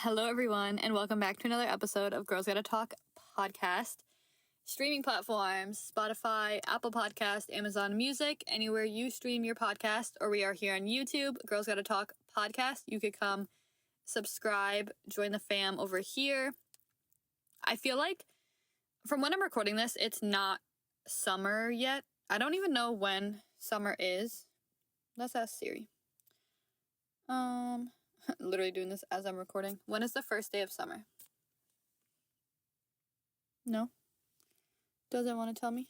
Hello, everyone, and welcome back to another episode of Girls Gotta Talk podcast. Streaming platforms, Spotify, Apple Podcast, Amazon Music, anywhere you stream your podcast, or we are here on YouTube, Girls Gotta Talk podcast. You could come subscribe, join the fam over here. I feel like from when I'm recording this, it's not summer yet. I don't even know when summer is. Let's ask Siri. Literally doing this as I'm recording. When is the first day of summer? No? Doesn't want to tell me?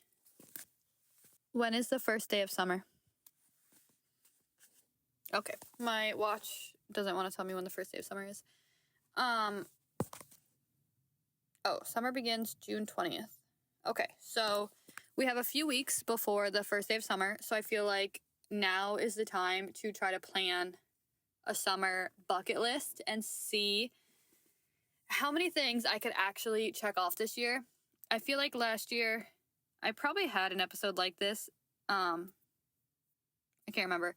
When is the first day of summer? Okay. My watch doesn't want to tell me when the first day of summer is. Summer begins June 20th. Okay, so we have a few weeks before the first day of summer, so I feel like now is the time to try to plan a summer bucket list and see how many things I could actually check off this year. I feel like last year I probably had an episode like this. I can't remember.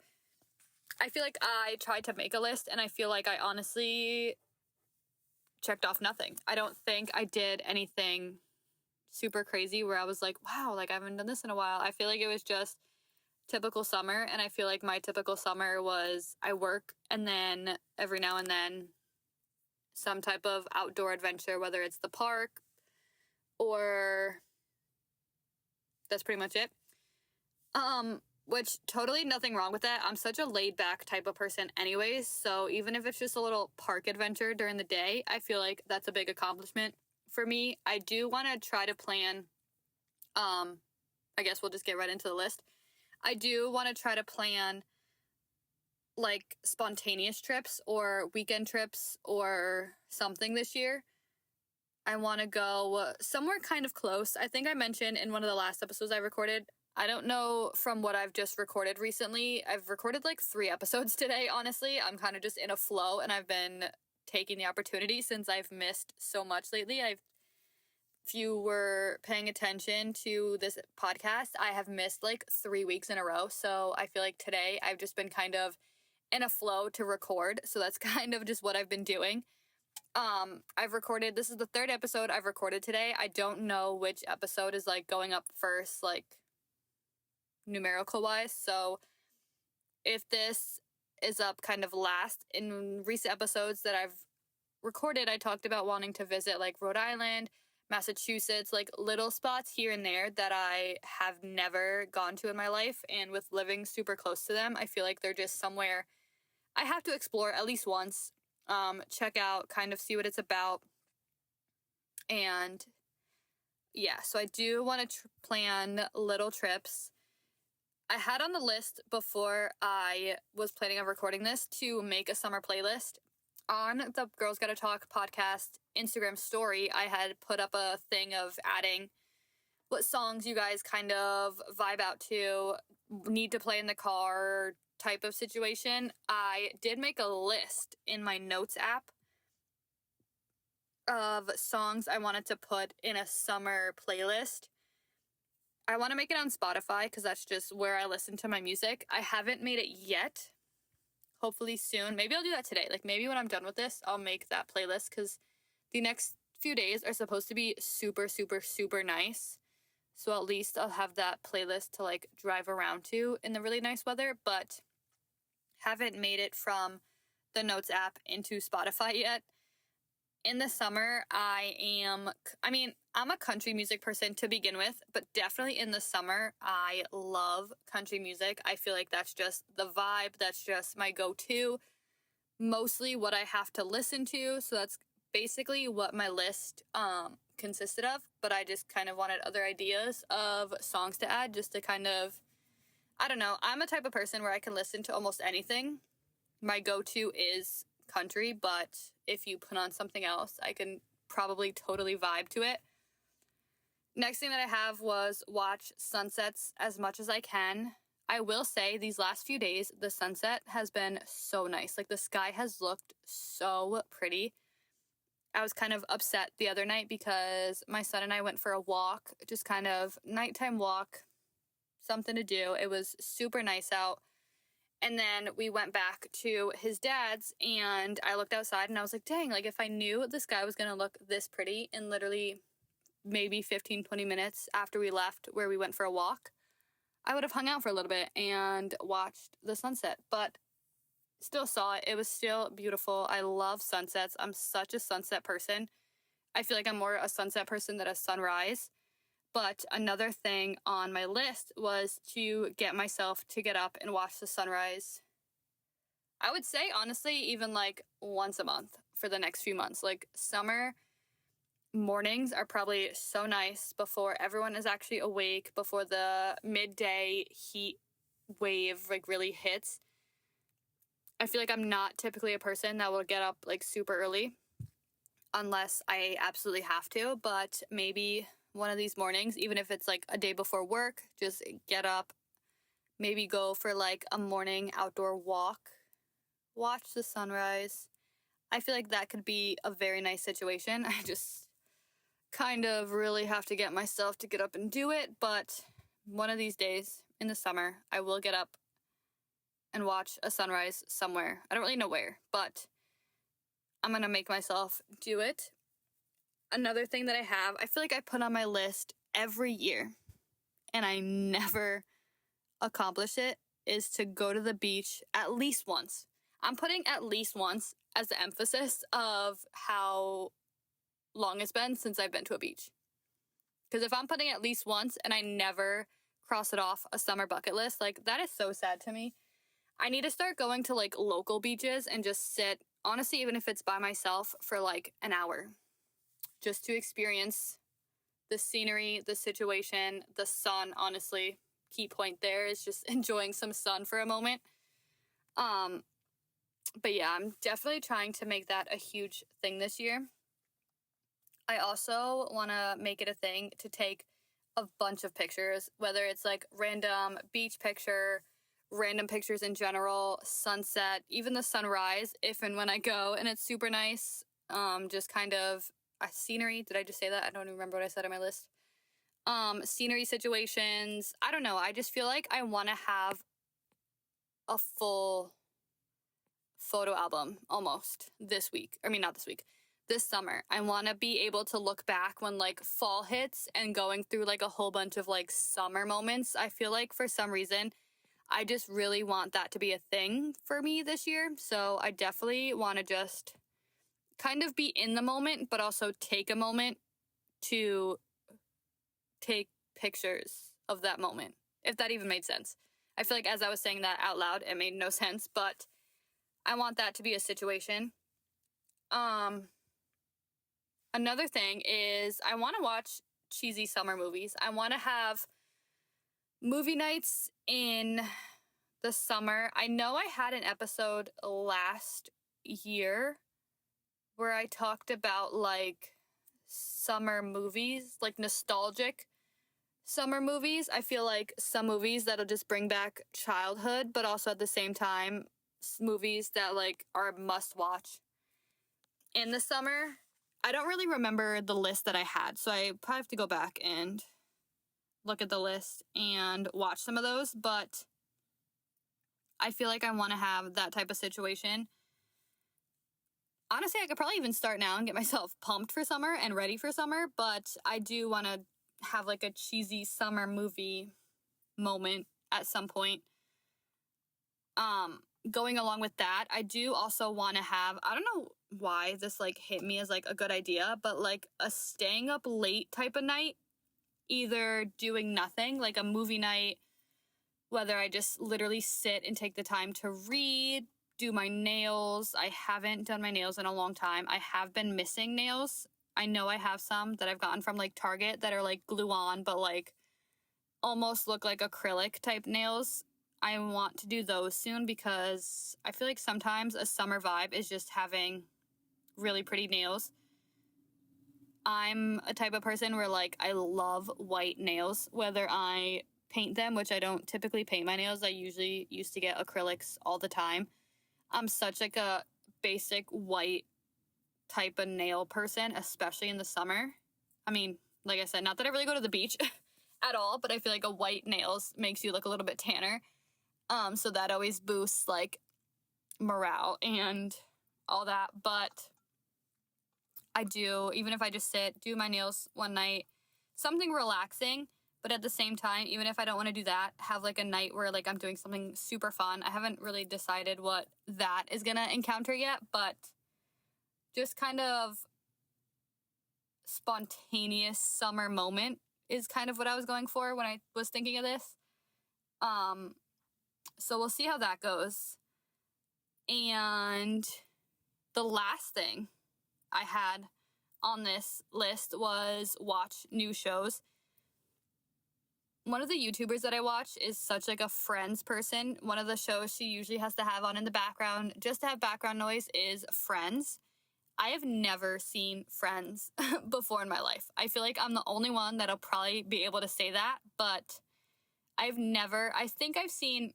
I feel like I tried to make a list and I feel like I honestly checked off nothing. I don't think I did anything super crazy where I was like, wow, like I haven't done this in a while. I feel like it was just typical summer, and I feel like my typical summer was I work and then every now and then some type of outdoor adventure, whether it's the park or that's pretty much it. Which totally nothing wrong with that. I'm such a laid back type of person anyways, so even if it's just a little park adventure during the day, I feel like that's a big accomplishment for me. I do want to try to plan, I guess we'll just get right into the list. I do want to try to plan like spontaneous trips or weekend trips or something this year. I want to go somewhere kind of close. I think I mentioned in one of the last episodes I recorded. I don't know from what I've just recorded recently. I've recorded like 3 episodes today, honestly. I'm kind of just in a flow and I've been taking the opportunity since I've missed so much lately. If you were paying attention to this podcast, I have missed like 3 weeks in a row. So I feel like today I've just been kind of in a flow to record. So that's kind of just what I've been doing. I've recorded, this is the 3rd episode I've recorded today. I don't know which episode is like going up first, like numerical wise. So if this is up kind of last, in recent episodes that I've recorded, I talked about wanting to visit like Rhode Island, Massachusetts, like little spots here and there that I have never gone to in my life. And with living super close to them, I feel like they're just somewhere I have to explore at least once, check out, kind of see what it's about. And yeah, so I do want to plan little trips. I had on the list before I was planning on recording this to make a summer playlist. On the Girls Gotta Talk podcast Instagram story, I had put up a thing of adding what songs you guys kind of vibe out to, need to play in the car type of situation. I did make a list in my notes app of songs I wanted to put in a summer playlist. I want to make it on Spotify because that's just where I listen to my music. I haven't made it yet. Hopefully soon. Maybe I'll do that today. Like maybe when I'm done with this, I'll make that playlist because the next few days are supposed to be super, super, super nice. So at least I'll have that playlist to like drive around to in the really nice weather, but haven't made it from the Notes app into Spotify yet. In the summer, I'm a country music person to begin with, but definitely in the summer, I love country music. I feel like that's just the vibe. That's just my go-to. Mostly what I have to listen to. So that's basically what my list consisted of. But I just kind of wanted other ideas of songs to add just to kind of, I don't know. I'm a type of person where I can listen to almost anything. My go-to is country, but if you put on something else, I can probably totally vibe to it. Next thing that I have was watch sunsets as much as I can. I will say these last few days, the sunset has been so nice. Like the sky has looked so pretty. I was kind of upset the other night because my son and I went for a walk, just kind of nighttime walk, something to do. It was super nice out. And then we went back to his dad's, and I looked outside and I was like, dang, like if I knew the sky was going to look this pretty in literally maybe 15, 20 minutes after we left where we went for a walk, I would have hung out for a little bit and watched the sunset. But still saw it. It was still beautiful. I love sunsets. I'm such a sunset person. I feel like I'm more a sunset person than a sunrise. But another thing on my list was to get myself to get up and watch the sunrise. I would say, honestly, even like once a month for the next few months. Like summer mornings are probably so nice before everyone is actually awake, before the midday heat wave like really hits. I feel like I'm not typically a person that will get up like super early unless I absolutely have to, but maybe one of these mornings, even if it's like a day before work, just get up, maybe go for like a morning outdoor walk, watch the sunrise. I feel like that could be a very nice situation. I just kind of really have to get myself to get up and do it, but one of these days in the summer, I will get up and watch a sunrise somewhere. I don't really know where, but I'm gonna make myself do it. Another thing that I feel like I put on my list every year and I never accomplish it, is to go to the beach at least once. I'm putting at least once as the emphasis of how long it's been since I've been to a beach. Because if I'm putting at least once and I never cross it off a summer bucket list, like that is so sad to me. I need to start going to like local beaches and just sit, honestly, even if it's by myself for like an hour, just to experience the scenery, the situation, the sun. Honestly, key point there is just enjoying some sun for a moment. But yeah, I'm definitely trying to make that a huge thing this year. I also want to make it a thing to take a bunch of pictures, whether it's like random beach picture, random pictures in general, sunset, even the sunrise, if and when I go and it's super nice. Just kind of scenery. Did I just say that? I don't even remember what I said on my list. Scenery situations. I don't know. I just feel like I want to have a full photo album almost this week. I mean, not this week. This summer. I want to be able to look back when like fall hits and going through like a whole bunch of like summer moments. I feel like for some reason, I just really want that to be a thing for me this year. So I definitely want to just kind of be in the moment, but also take a moment to take pictures of that moment, if that even made sense. I feel like as I was saying that out loud, it made no sense, but I want that to be a situation. Another thing is I want to watch cheesy summer movies. I want to have movie nights in the summer. I know I had an episode last year where I talked about like summer movies, like nostalgic summer movies. I feel like some movies that'll just bring back childhood, but also at the same time, movies that like are must watch in the summer. I don't really remember the list that I had, so I probably have to go back and look at the list and watch some of those, but I feel like I want to have that type of situation. Honestly, I could probably even start now and get myself pumped for summer and ready for summer, but I do want to have like a cheesy summer movie moment at some point. Going along with that, I do also want to have, I don't know why this like hit me as like a good idea, but like a staying up late type of night, either doing nothing, like a movie night, whether I just literally sit and take the time to read, do my nails. I haven't done my nails in a long time. I have been missing nails. I know I have some that I've gotten from like Target that are like glue on, but like almost look like acrylic type nails. I want to do those soon because I feel like sometimes a summer vibe is just having really pretty nails. I'm a type of person where like I love white nails, whether I paint them, which I don't typically paint my nails. I usually used to get acrylics all the time. I'm such like a basic white type of nail person, especially in the summer. I mean, like I said, not that I really go to the beach at all, but I feel like a white nails makes you look a little bit tanner. So that always boosts like morale and all that. But I do, even if I just do my nails one night, something relaxing, but at the same time, even if I don't want to do that, have like a night where like I'm doing something super fun. I haven't really decided what that is going to encounter yet, but just kind of spontaneous summer moment is kind of what I was going for when I was thinking of this. So we'll see how that goes. And the last thing I had on this list was watch new shows. One of the YouTubers that I watch is such like a Friends person. One of the shows she usually has to have on in the background, just to have background noise, is Friends. I have never seen Friends before in my life. I feel like I'm the only one that'll probably be able to say that, but I think I've seen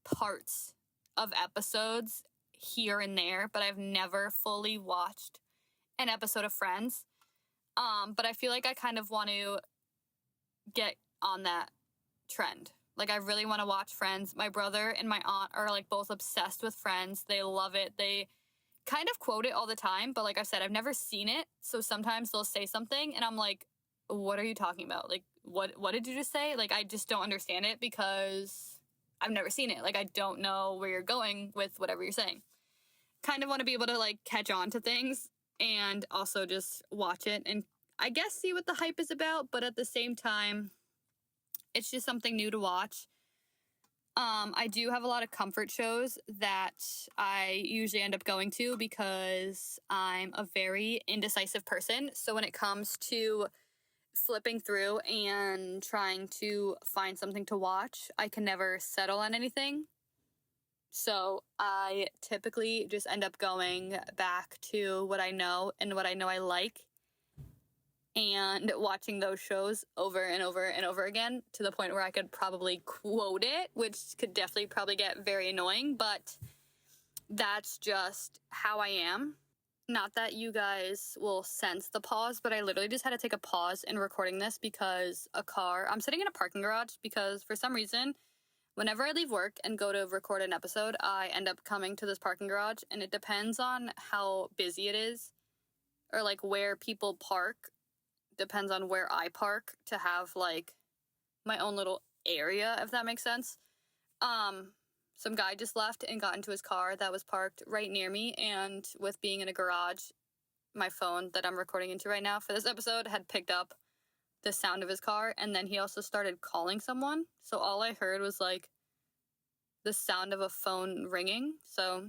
parts of episodes here and there, but I've never fully watched an episode of Friends. But I feel like I kind of want to get on that trend. Like, I really want to watch Friends. My brother and my aunt are like both obsessed with Friends. They love it. They kind of quote it all the time, but like I said, I've never seen it. So sometimes they'll say something and I'm like, what are you talking about? Like, what did you just say? Like, I just don't understand it because I've never seen it. Like, I don't know where you're going with whatever you're saying. Kind of want to be able to like catch on to things and also just watch it and I guess see what the hype is about, but at the same time, it's just something new to watch. I do have a lot of comfort shows that I usually end up going to because I'm a very indecisive person. So when it comes to flipping through and trying to find something to watch, I can never settle on anything. So I typically just end up going back to what I know and what I know I like and watching those shows over and over and over again to the point where I could probably quote it, which could definitely probably get very annoying, but that's just how I am. Not that you guys will sense the pause, but I literally just had to take a pause in recording this because I'm sitting in a parking garage because for some reason, whenever I leave work and go to record an episode, I end up coming to this parking garage, and it depends on how busy it is or like where people park. Depends on where I park to have like my own little area, if that makes sense. Some guy just left and got into his car that was parked right near me, and with being in a garage, my phone that I'm recording into right now for this episode had picked up the sound of his car, and then he also started calling someone. So all I heard was like the sound of a phone ringing. So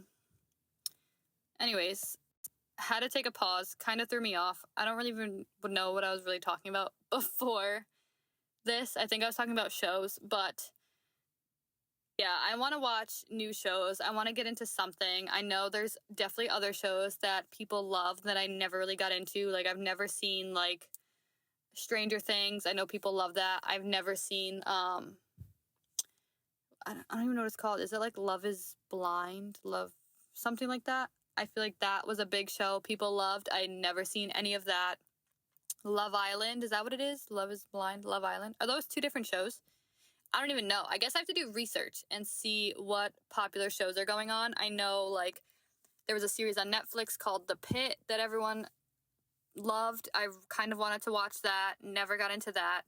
anyways, had to take a pause, kind of threw me off. I don't really even know what I was really talking about before this. I think I was talking about shows, but yeah, I want to watch new shows. I want to get into something. I know there's definitely other shows that people love that I never really got into. Like, I've never seen like Stranger Things. I know people love that. I've never seen I don't even know what it's called. Is it like Love is Blind? Love something like that? I feel like that was a big show people loved. I'd never seen any of that. Love Island, is that what it is? Love is Blind, Love Island. Are those two different shows? I don't even know. I guess I have to do research and see what popular shows are going on. I know like there was a series on Netflix called The Pit that everyone loved. I kind of wanted to watch that, never got into that.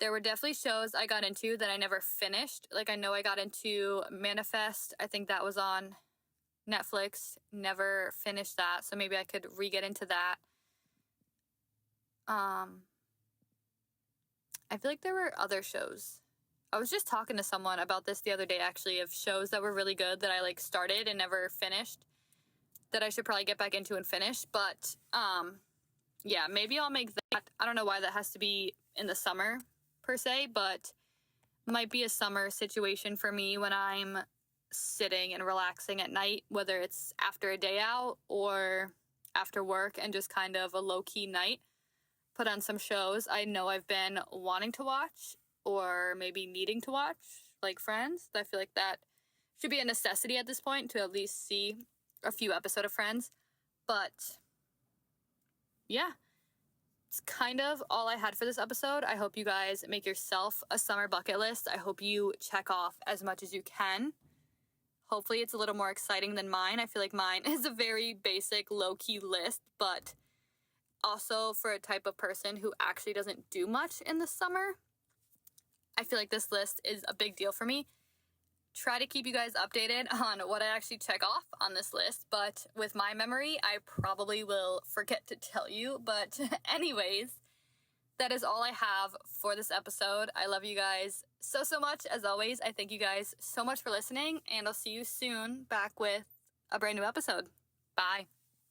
There were definitely shows I got into that I never finished. Like, I know I got into Manifest. I think that was on Netflix. Never finished that, so maybe I could re-get into that. I feel like there were other shows. I was just talking to someone about this the other day, actually, of shows that were really good that I like started and never finished that I should probably get back into and finish. But yeah, maybe I'll make that. I don't know why that has to be in the summer per se, but might be a summer situation for me when I'm sitting and relaxing at night, whether it's after a day out or after work and just kind of a low-key night. Put on some shows I know I've been wanting to watch or maybe needing to watch, like Friends. I feel like that should be a necessity at this point to at least see a few episodes of Friends. But yeah, that's kind of all I had for this episode. I hope you guys make yourself a summer bucket list. I hope you check off as much as you can. Hopefully it's a little more exciting than mine. I feel like mine is a very basic, low-key list, but also for a type of person who actually doesn't do much in the summer, I feel like this list is a big deal for me. Try to keep you guys updated on what I actually check off on this list, but with my memory, I probably will forget to tell you. But anyways, that is all I have for this episode. I love you guys so much. As always, I thank you guys so much for listening, and I'll see you soon back with a brand new episode. Bye.